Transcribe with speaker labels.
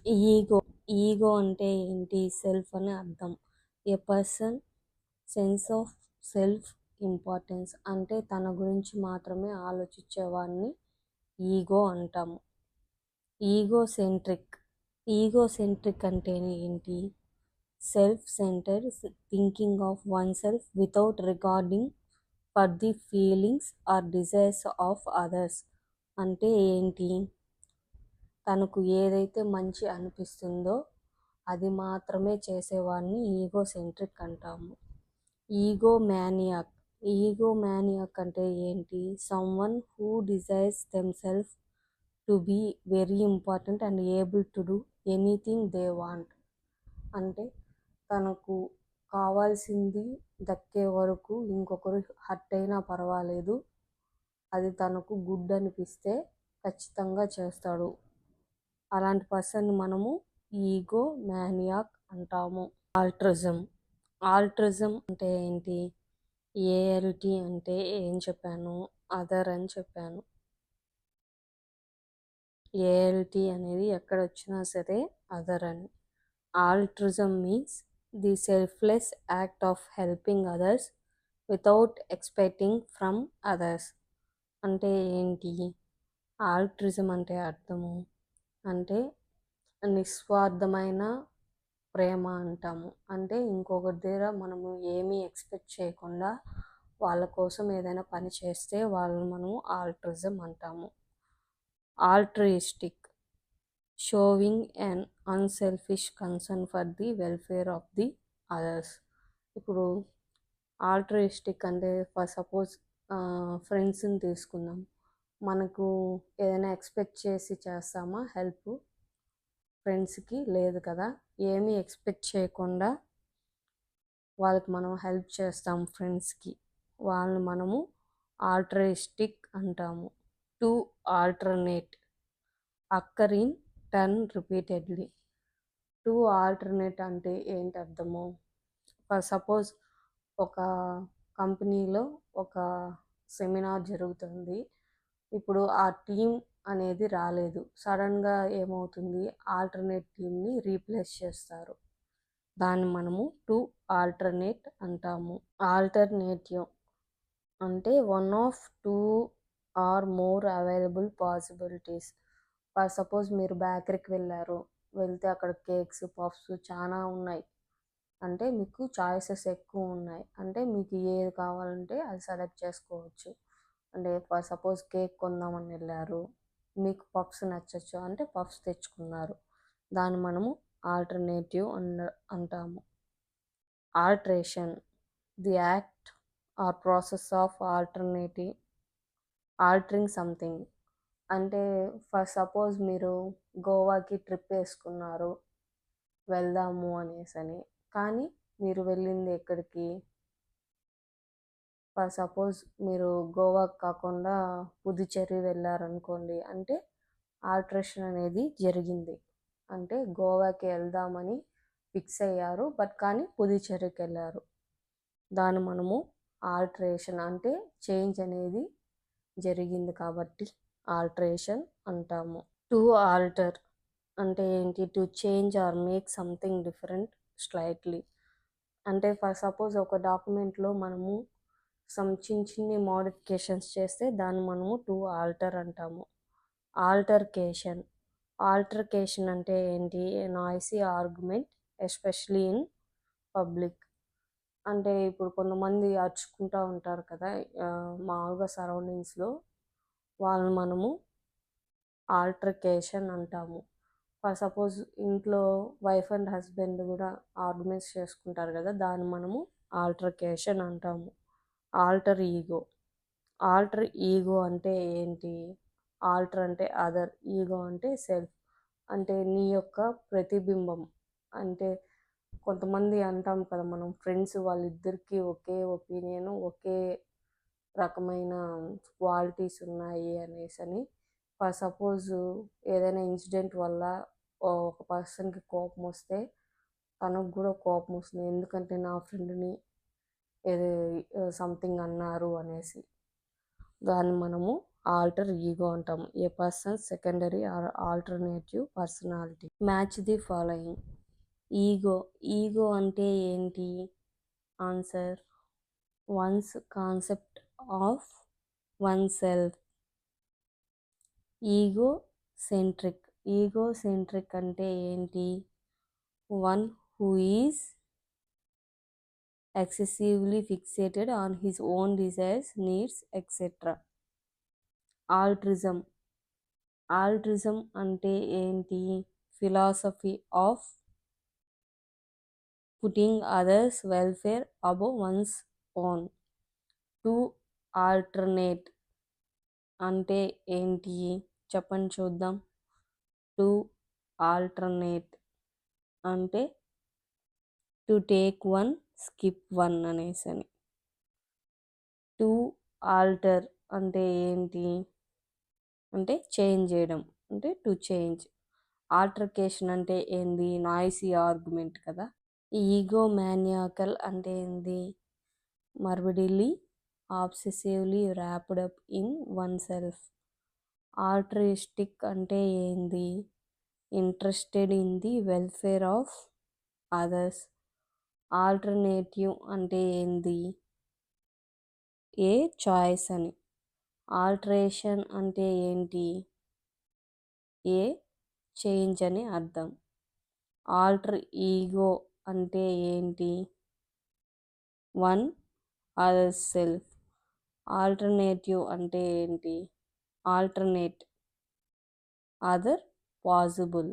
Speaker 1: Ego ego అంటే ఏంటి? Self అని అర్థం. A person sense of self importance అంటే తన గురించి మాత్రమే ఆలోచించేవాడిని ఈగో అంటాము. ఈగోసెంట్రిక్ అంటే ఏంటి? Self centered thinking of one self without regarding for the feelings or desires of others. అంటే ఏంటి? తనకు ఏదైతే మంచి అనిపిస్తుందో అది మాత్రమే చేసేవాడిని ఈగోసెంట్రిక్ అంటాము. ఈగోమానియాక్ ఈగోమానియాక్ అంటే ఏంటి? Someone who desires themselves to be very important and able to do anything they want. అంటే తనకు కావాల్సింది దక్కే వరకు ఇంకొకరు హర్ట్ అయినా పర్వాలేదు, అది తనకు గుడ్ అనిపిస్తే ఖచ్చితంగా చేస్తాడు. అలాంటి పర్సన్ని మనము ఈగో మ్యానియాక్ అంటాము. ఆల్ట్రిజం అంటే ఏంటి? ఏఎల్టీ అంటే ఏం చెప్పాను? అదర్ అని చెప్పాను. ఏఎల్టీ అనేది ఎక్కడ వచ్చినా సరే అదర్ అని. Altruism means the selfless act of helping others without expecting from others. అంటే ఏంటి? ఆల్ట్రిజం అంటే అర్థము అంటే నిస్వార్థమైన ప్రేమ అంటాము. అంటే ఇంకొకరి దగ్గర మనము ఏమీ ఎక్స్పెక్ట్ చేయకుండా వాళ్ళ కోసం ఏదైనా పని చేస్తే వాళ్ళని మనము ఆల్ట్రిజం అంటాము. Altruistic showing an unselfish concern for the welfare of the others. ఇప్పుడు ఆల్ట్రియిస్టిక్ అంటే ఫర్ సపోజ్ ఫ్రెండ్స్ని తీసుకుందాం. మనకు ఏదైనా ఎక్స్పెక్ట్ చేసి చేస్తామా హెల్ప్ ఫ్రెండ్స్కి? లేదు కదా. ఏమీ ఎక్స్పెక్ట్ చేయకుండా వాళ్ళకి మనం హెల్ప్ చేస్తాం ఫ్రెండ్స్కి, వాళ్ళని మనము ఆల్ట్రియిస్టిక్ అంటాము. To alternate అక్కర్ in turn repeatedly. To alternate అంటే ఏంటి అర్థము? ఫర్ సపోజ్ ఒక కంపెనీలో ఒక సెమినార్ జరుగుతుంది. ఇప్పుడు ఆ టీం అనేది రాలేదు. సడన్గా ఏమవుతుంది? ఆల్టర్నేట్ టీమ్ని రీప్లేస్ చేస్తారు. దాన్ని మనము టు ఆల్టర్నేట్ అంటాము. ఆల్టర్నేటివ్ అంటే one of two or more available possibilities. For suppose మీరు బేకరీకి వెళ్తే అక్కడ కేక్స్, పఫ్స్ చాలా ఉన్నాయి. అంటే మీకు చాయిసెస్ ఎక్కువ ఉన్నాయి. అంటే మీకు ఏది కావాలంటే అది సెలెక్ట్ చేసుకోవచ్చు. అంటే ఫర్ సపోజ్ కేక్ కొందామని వెళ్ళారు, మీకు పఫ్స్ నచ్చచ్చు అంటే పఫ్స్ తెచ్చుకున్నారు. దాన్ని మనము ఆల్టర్నేటివ్ అంటాము. Alteration the act or process of altering something. అంటే ఫర్ సపోజ్ మీరు గోవాకి ట్రిప్ వేసుకున్నారు వెళ్దాము అనేసని, కానీ మీరు వెళ్ళింది ఎక్కడికి? ఫర్ సపోజ్ మీరు గోవాకి కాకుండా పుదుచ్చేరి వెళ్ళారనుకోండి. అంటే ఆల్టరేషన్ అనేది జరిగింది. అంటే గోవాకి వెళ్దామని ఫిక్స్ అయ్యారు, బట్ కానీ పుదుచ్చేరికి వెళ్ళారు. దాన్ని మనము ఆల్టరేషన్ అంటే చేంజ్ అనేది జరిగింది కాబట్టి ఆల్టరేషన్ అంటాము. టు ఆల్టర్ అంటే ఏంటి? To change or make something different slightly. అంటే ఫర్ సపోజ్ ఒక డాక్యుమెంట్లో మనము చిన్ని మోడిఫికేషన్స్ చేస్తే దాన్ని మనము టు ఆల్టర్ అంటాము. ఆల్టర్కేషన్ అంటే ఏంటి? A noisy argument especially in public. అంటే ఇప్పుడు కొంతమంది అరుచుకుంటూ ఉంటారు కదా మామూలుగా సరౌండింగ్స్లో, వాళ్ళని మనము ఆల్టర్కేషన్ అంటాము. ఫర్ సపోజ్ ఇంట్లో వైఫ్ అండ్ హస్బెండ్ కూడా ఆర్గ్యుమెంట్స్ చేసుకుంటారు కదా, దాన్ని మనము ఆల్టర్కేషన్ అంటాము. ఆల్టర్ ఈగో అంటే ఏంటి? ఆల్టర్ అంటే అదర్, ఈగో అంటే సెల్ఫ్. అంటే నీ యొక్క ప్రతిబింబం. అంటే కొంతమంది అంటాం కదా మనం ఫ్రెండ్స్, వాళ్ళిద్దరికీ ఒకే ఒపీనియన్, ఒకే రకమైన క్వాలిటీస్ ఉన్నాయి అనేసని. ఫర్ సపోజ్ ఏదైనా ఇన్సిడెంట్ వల్ల ఒక పర్సన్కి కోపం వస్తే తనకు కూడా కోపం వస్తుంది, ఎందుకంటే నా ఫ్రెండ్ని ఏదో సంథింగ్ అన్నారు అనేసి. దాన్ని మనము ఆల్టర్ ఈగో అంటాం. A person secondary or alternative personality. Match the following. Ego. Ego అంటే ఏంటి? Answer, one's concept of one self. Ego centric. Ego centric అంటే ఏంటి? One who is excessively fixated on his own desires, needs, etc. Altruism. Altruism అంటే ఏంటి? Philosophy of putting others welfare above one's own. To alternate అంటే ఏంటి? చెప్పండి చూద్దాం. To alternate అంటే to take one skip one అనేసని. టు ఆల్టర్ అంటే ఏంటి? అంటే చేంజ్ చేయడం, అంటే టు చేంజ్. ఆల్టర్కేషన్ అంటే ఏంది? నాయిసీ ఆర్గ్యుమెంట్ కదా. ఈగో మానియాకల్ అంటే ఏంది? Morbidly obsessively wrapped up in one self. Altruistic అంటే ఏంది? Interested in the welfare of others. Alternative అంటే ఏంది? ఏ చాయిస్ అని. ఆల్టరేషన్ అంటే ఏంటి? ఏ చేంజ్ అని అర్థం. ఆల్టర్ ఈగో అంటే ఏంటి? One other self. ఆల్టర్నేటివ్ అంటే ఏంటి? Alternate other possible.